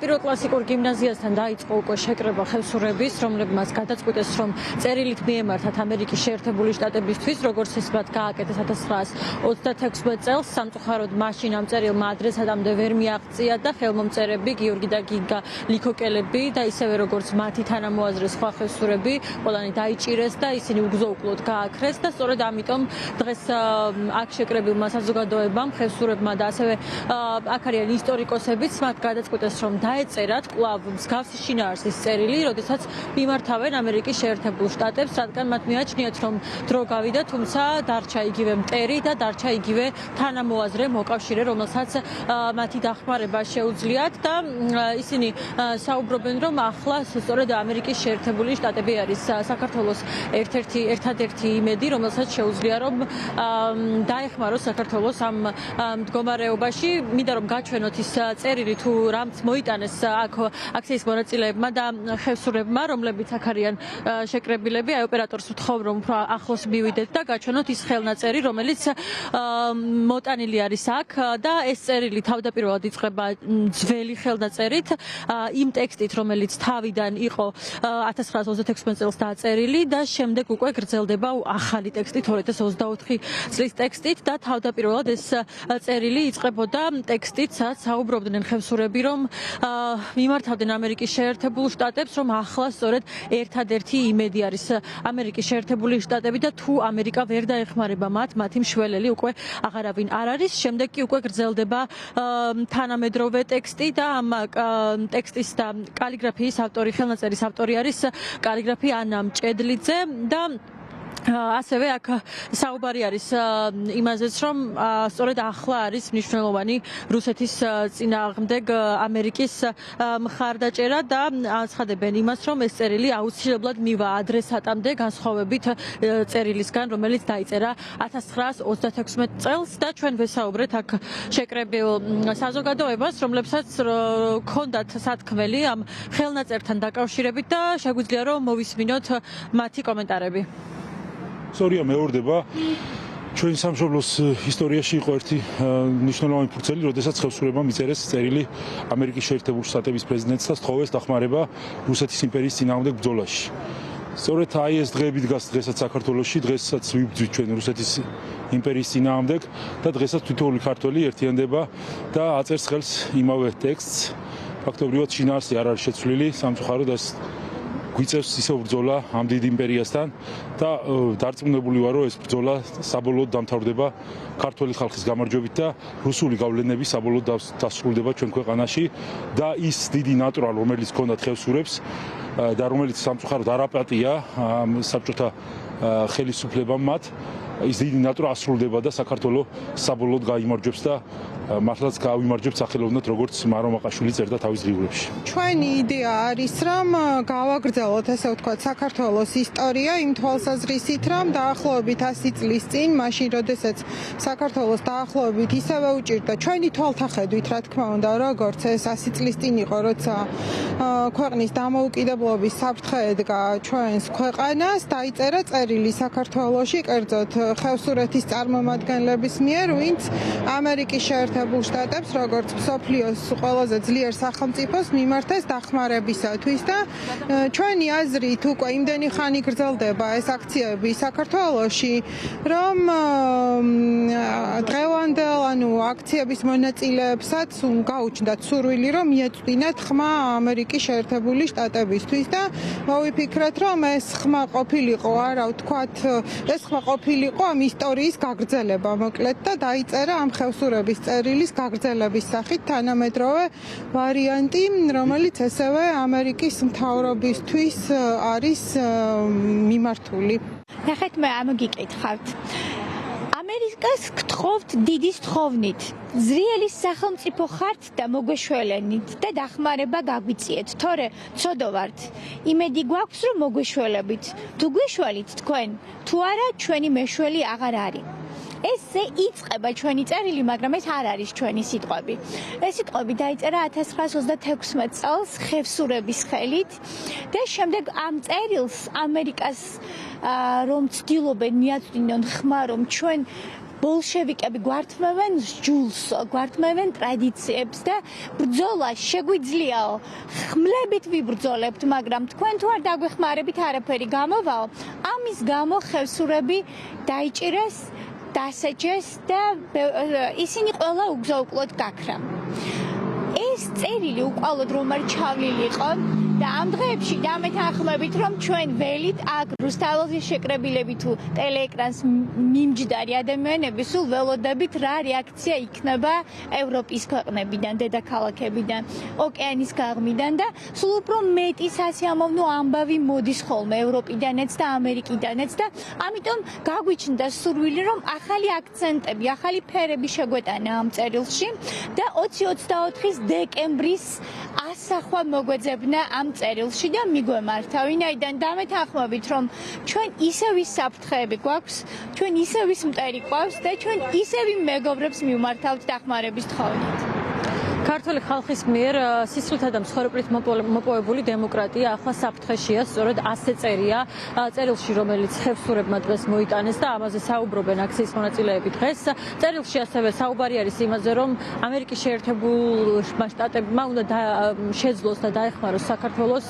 პირველ კლასიკურ გიმნაზიასთან დაიწყო უკვე შეკრება ხელსურების, რომლებმაც გადაწყვიტეს, რომ წერილით მიემართათ ამერიკის შეერთებული შტატებისთვის, როგორც ეს მათ გააკეთეს 1936 წელს, სამწუხაროდ მაშინ ამ წერილმა ადრესატამდე ვერ მიაღწია და ხელმომწერები გიორგი და გიგა ლიქოკელები და ისევე როგორც მათი თანამოაზრე სხვა ხელსურები, ყველანი დაიჭირეს და ისინი უგზო-უკვლოდ გააქრეს და სწორედ ამიტომ დღეს აქ შეკრებილმა საზოგადოებამ, ხელსურებმა და ასევე აქ არიან ისტორიკოსებიც, მათ გადაწყვიტეს, რომ დაეწერათ კვლავ მსგავსი შინაარსის წერილი, როდესაც მიმართავენ ამერიკის შეერთებულ შტატებს, რადგან მათ მიაჩნიათ, რომ დრო გავიდა, თუმცა დარჩა იგივე მტერი და დარჩა იგივე თანამოაზრე მოკავშირე, რომელსაც მათი დახმარება შეუძლიათ და ისინი საუბრობენ, რომ ახლა სწორედ ამერიკის შეერთებული შტატები არის საქართველოს ერთადერთი იმედი, რომელსაც შეუძლია, რომ დაეხმაროს საქართველოს ამ მდგომარეობაში. მინდა რომ გაჩვენოთ ის წერილი თუ რამც მოიტანეს აქ აქციის მონაწილეებმა და ხევსურებმა, რომლებიც აქ არიან შეკრებილები. აი ოპერატორს ვთხოვ, რომ უფრო ახლოს მივიდეთ და გაჩვენოთ ის ხელნაწერი, რომელიც მოტანილი არის აქ და ეს წერილი თავდაპირველად იწყება ძველი ხელნაწერით, იმ ტექსტით, რომელიც თავიდან იყო 1936 წელს დაწერილი და შემდეგ უკვე გრძელდება ახალი ტექსტით 2024 წლის ტექსტით და თავდაპირველად ეს წერილი იწყებოდა ტექსტით, სადაც საუბრობდნენ ხევსურები, რომ მიმართავდნენ ამერიკის შეერთებულ შტატებს, რომ ახლა სწორედ ერთადერთი იმედი არის ამერიკის შეერთებული შტატები და თუ ამერიკა ვერ დაეხმარება მათ, მათი მშველელი უკვე აღარავინ არ არის. შემდეგ კი უკვე გრძელდება თანამედროვე ტექსტი და ამ ტექსტის და კალიგრაფიის ავტორი, ხელნაწერის ავტორი არის კალიგრაფი ანა მჭედლიძე და ასევე აქ საუბარი არის იმაზეც, რომ სწორედ ახლა არის მნიშვნელოვანი რუსეთის წინააღმდეგ ამერიკის მხარდაჭერა და აცხადებენ იმას, რომ ეს წერილი აუცილებლად მივა ადრესატამდე განსხვავებით წერილისგან, რომელიც დაიწერა 1936 წელს და ჩვენ ვესაუბრეთ აქ შეკრებილ საზოგადოებას, რომლებსაც ჰქონდათ სათქმელი ამ ხელნაწერთან დაკავშირებით და შეგვიძლია რომ მოვისმინოთ მათი კომენტარები. ისტორია მეორდება. ჩვენ სამშობლოს ისტორიაში იყო ერთი მნიშვნელოვანი ფურცელი, როდესაც ხევსურებმა მიწერეს წერილი ამერიკის შეერთებული შტატების პრეზიდენტს და სთხოვეს დახმარება რუსეთის იმპერიის წინააღმდეგ ბრძოლაში. სწორედ აი ეს დღეები დგას დღესაც საქართველოში, დღესაც ვიბრძვით ჩვენ რუსეთის იმპერიის წინააღმდეგ და დღესაც თითოეული ქართველი ერთიანდება და აწერს ხელს იმავე ტექსტს. ფაქტობრივად შინაარსი არ არის შეცვლილი, სამწუხაროდ ეს გვიწევს ისევ ბრძოლა ამ დიდ იმპერიასთან და დარწმუნებული ვარ, რომ ეს ბრძოლა საბოლოოდ დამთავრდება ქართველი ხალხის გამარჯვებით და რუსული გავლენები საბოლოოდ დასრულდება ჩვენ ქვეყანაში და ის დიდი ნატურა, რომელიც ჰქონდათ ხევსურებს და რომელიც სამწუხაროდ არ აპატია საბჭოთა ხელისუფლებამ მათ, ის დიდი ნატურა ასრულდება და საქართველო საბოლოოდ გაიმარჯვებს და მართლაც გავიმარჯვებთ სახელოვნად, როგორც მარომაყაშვილი წერდა თავის დღიურებში. ჩვენი იდეა არის, რომ გავაგრძელოთ, ესე ვთქვათ, საქართველოს ისტორია იმ თვალსაზრისით, რომ დაახლოებით 100 წლის წინ, მაშინ, როდესაც საქართველოს დაახლოებით ისევე უჭირდა ჩვენი თვალთახედვით, რა თქმა უნდა, როგორც ეს 100 წლის წინ იყო, როცა ქვეყნის დამოუკიდებლობის საფრთხე ედგა ჩვენს ქვეყანას, დაიწერა წერილი საქართველოში, კერძოდ ხევსურეთის წარმომადგენლების მიერ, ვინც ამერიკის შეერთებულ შტატებს, როგორც მსოფლიოს ყველაზე ძლიერ სახელმწიფოს მიმართეს დახმარებისათვის და ჩვენი აზრით უკვე იმდენი ხანი გრძელდება ეს აქციები საქართველოში, რომ დღევანდელ აქციების მონაწილეებსაც გაუჩნდათ სურვილი, რომ მიეწვდინათ ხმა ამერიკის შეერთებული შტატებისთვის და მოვიფიქრეთ, რომ ეს ხმა ყოფილიყო, არა ვთქვათ, ეს ხმა ყოფილიყო ამ ისტორიის გაგრძელება, მოკლედ და დაიწერა ამ ხევსურების წერილის გაგრძელების სახით თანამედროვე ვარიანტი, რომელიც ესევე ამერიკის მთავრობისთვის არის მიმართული. ნახეთ, მე ამოგიკითხავთ. ამერიკას გთხოვთ დიდი სთხოვნით. ზრიელი სახელმწიფო ხართ და მოგვეშველენით და დახმარება გაგვიწიეთ. თორე ცოდო ვართ. იმედი გვაქვს, რომ მოგვეშველებით. თუ გვეშველით თქვენ, თუ არა, ჩვენი მეშველი აღარ არის. ესე იწყება ჩვენი წერილი, მაგრამ ეს არ არის ჩვენი სიტყვები. ეს სიტყვები დაიწერა 1936 წელს ხევსურების ხელით და შემდეგ ამ წერილს ამერიკას რომ ცდილობენ მიაწვდინონ ხმა, რომ ჩვენ ბოლშევიკები გვართმევენ სჯულს, გვართმევენ ტრადიციებს და ბრძოლა შეგვიძლიაო. ხმლებით ვიბრძოლებთ, მაგრამ თქვენ თუ არ დაგვეხმარებით არაფერი გამოვაო. ამის გამო ხევსურები დაიჭირეს, დასაჯეს და ისინი ყველა უგზო-უკლოდ გაქრა. ეს წერილი უკვალოდ რომ არ ჩავლილი იყო და ამ დღეებში დამეთანხმებით რომ ჩვენ ველით აქ რუსთაველის შეკრებილები თუ ტელეეკრანს მიმჯდარი ადამიანები სულ ველოდებით რა რეაქცია იქნება ევროპის ქვეყნებიდან, დედაქალაქებიდან, ოკეანის გაღმიდან და სულ უფრო მეტი სასიამოვნო ამბავი მოდის ხოლმე ევროპიდანაც და ამერიკიდანაც და ამიტომ გაგვიჩნდა სურვილი რომ ახალი აქცენტები, ახალი ფერები შეგვეტანა ამ წერილში და 2024-ის დეკემბრის ასახვა მოგვეძებნა ამ წერილში და მიგვემართა, ვინაიდან დამეთანხმებით, რომ ჩვენ ისევ ის საფრთხეები გვაქვს, ჩვენ ისევ ის მტერი გვაქვს და ჩვენ ისევ იმ მეგობრებს მივმართავთ დახმარების თხოვნით. ქართული ხალხის მიერ სისხლითა და მსხვერპლით მოპოვებული დემოკრატია ახლა საფრთხეშია, სწორედ ასე წერია წერილში, რომელიც ხევსურებმა დღეს მოიტანეს და ამაზე საუბრობენ აქციის მონაწილეები დღეს. წერილში ასევე საუბარი არის იმაზე, რომ ამერიკის შეერთებულმა შტატებმა უნდა შეძლოს და დაეხმაროს საქართველოს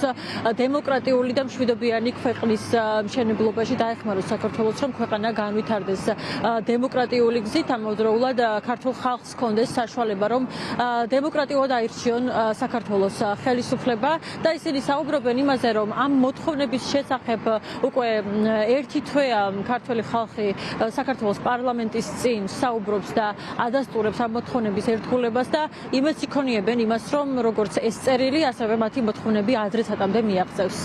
დემოკრატიული და მშვიდობიანი ქვეყნის მშენებლობაში, დაეხმაროს საქართველოს, რომ ქვეყანა განვითარდეს დემოკრატიული გზით, ამავდროულად ქართულ ხალხს ჰქონდეს საშუალება, რომ დემოკრატიულად აირჩიონ საქართველოს ხელისუფლება და ისინი საუბრობენ იმაზე, რომ ამ მოთხოვნების შესახებ უკვე ერთი თვეა ქართული ხალხი საქართველოს პარლამენტის წინ საუბრობს და ადასტურებს ამ მოთხოვნების ერთგულებას და იმედს იქონიებენ იმას, რომ როგორც ეს წერილი, ასევე მათი მოთხოვნები ადრესატამდე მიაღწევს.